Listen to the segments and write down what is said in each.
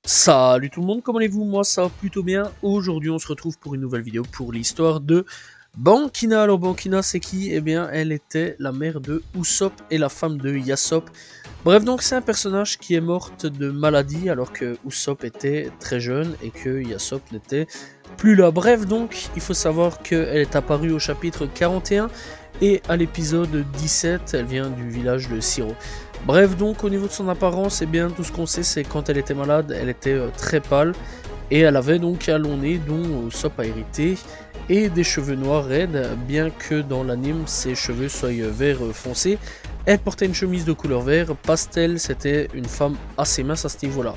Salut tout le monde, comment allez-vous? Moi ça va plutôt bien. Aujourd'hui on se retrouve pour une nouvelle vidéo pour l'histoire de Bankina. Alors Bankina c'est qui? Eh bien elle était la mère de Usopp et la femme de Yasopp. Bref, donc c'est un personnage qui est morte de maladie alors que Usopp était très jeune et que Yasopp n'était plus là. Bref, donc il faut savoir qu'elle est apparue au chapitre 41 et à l'épisode 17 elle vient du village de Siro. Bref, donc au niveau de son apparence, eh bien tout ce qu'on sait c'est quand elle était malade, elle était très pâle et elle avait donc un long nez dont Usopp a hérité et des cheveux noirs raides, bien que dans l'anime ses cheveux soient vert foncé. Elle portait une chemise de couleur vert pastel, c'était une femme assez mince à ce niveau-là.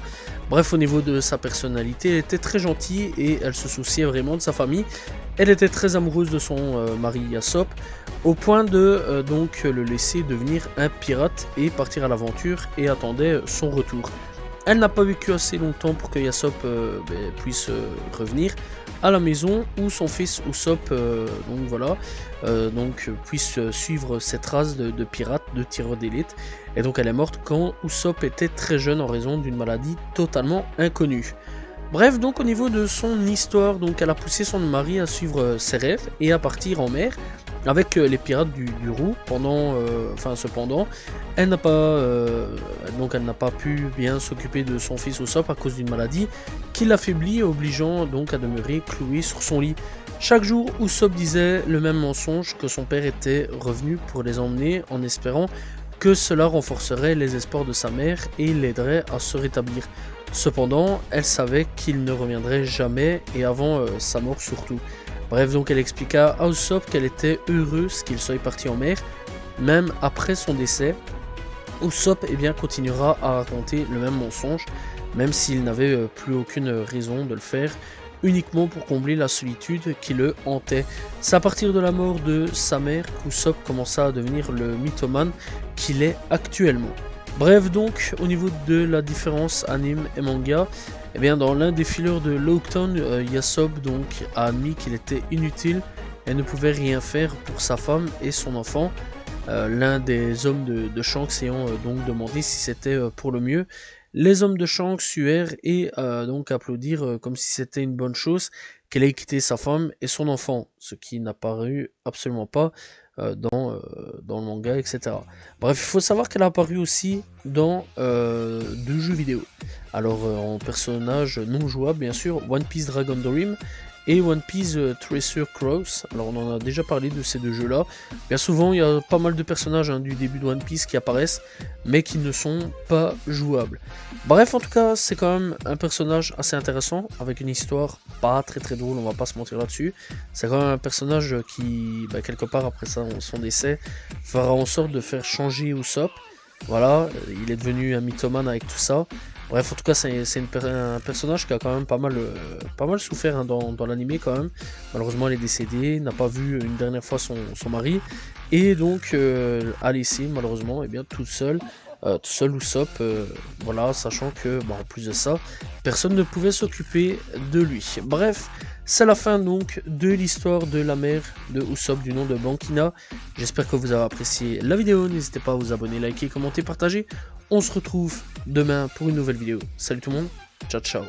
Bref, au niveau de sa personnalité, elle était très gentille et elle se souciait vraiment de sa famille. Elle était très amoureuse de son mari Yasopp, au point de donc le laisser devenir un pirate et partir à l'aventure et attendait son retour. Elle n'a pas vécu assez longtemps pour que Yasopp puisse revenir à la maison où son fils Usopp puisse suivre cette race de pirates, de tireurs d'élite. Et donc elle est morte quand Usopp était très jeune en raison d'une maladie totalement inconnue. Bref, donc au niveau de son histoire, donc elle a poussé son mari à suivre ses rêves et à partir en mer avec les pirates du Roux. Cependant, elle n'a pas pu bien s'occuper de son fils Usopp à cause d'une maladie qui l'affaiblit, obligeant donc à demeurer cloué sur son lit. Chaque jour, Usopp disait le même mensonge, que son père était revenu pour les emmener en espérant que cela renforcerait les espoirs de sa mère et l'aiderait à se rétablir. Cependant, elle savait qu'il ne reviendrait jamais et avant sa mort surtout. Bref, donc elle expliqua à Usopp qu'elle était heureuse qu'il soit parti en mer, même après son décès. Usopp continuera à raconter le même mensonge, même s'il n'avait plus aucune raison de le faire, uniquement pour combler la solitude qui le hantait. C'est à partir de la mort de sa mère qu'Usopp commença à devenir le mythomane qu'il est actuellement. Bref, donc au niveau de la différence anime et manga, dans l'un des fillers de Lockdown, Yasopp donc a admis qu'il était inutile et ne pouvait rien faire pour sa femme et son enfant. L'un des hommes de Shanks ayant donc demandé si c'était pour le mieux. Les hommes de Shanks suèrent et donc applaudirent comme si c'était une bonne chose qu'elle ait quitté sa femme et son enfant, ce qui n'apparut absolument pas dans le manga, etc. Bref, il faut savoir qu'elle a apparu aussi dans 2 jeux vidéo. Alors en personnage non jouable bien sûr, One Piece Dragon Dream et One Piece Treasure Cross. Alors on en a déjà parlé de ces 2 jeux là. Bien souvent il y a pas mal de personnages du début de One Piece qui apparaissent mais qui ne sont pas jouables. Bref, en tout cas c'est quand même un personnage assez intéressant avec une histoire pas très drôle, on va pas se mentir là-dessus. C'est quand même un personnage qui quelque part après son décès fera en sorte de faire changer Usopp. Voilà, il est devenu un mythomane avec tout ça. Bref, en tout cas, c'est un personnage qui a quand même pas mal souffert dans l'anime quand même. Malheureusement, elle est décédée, n'a pas vu une dernière fois son mari. Et donc, a laissé malheureusement tout seul Usopp, voilà, sachant que, en plus de ça, personne ne pouvait s'occuper de lui. Bref, c'est la fin donc de l'histoire de la mère de Usopp du nom de Bankina. J'espère que vous avez apprécié la vidéo, n'hésitez pas à vous abonner, liker, commenter, partager. On se retrouve demain pour une nouvelle vidéo. Salut tout le monde, ciao ciao.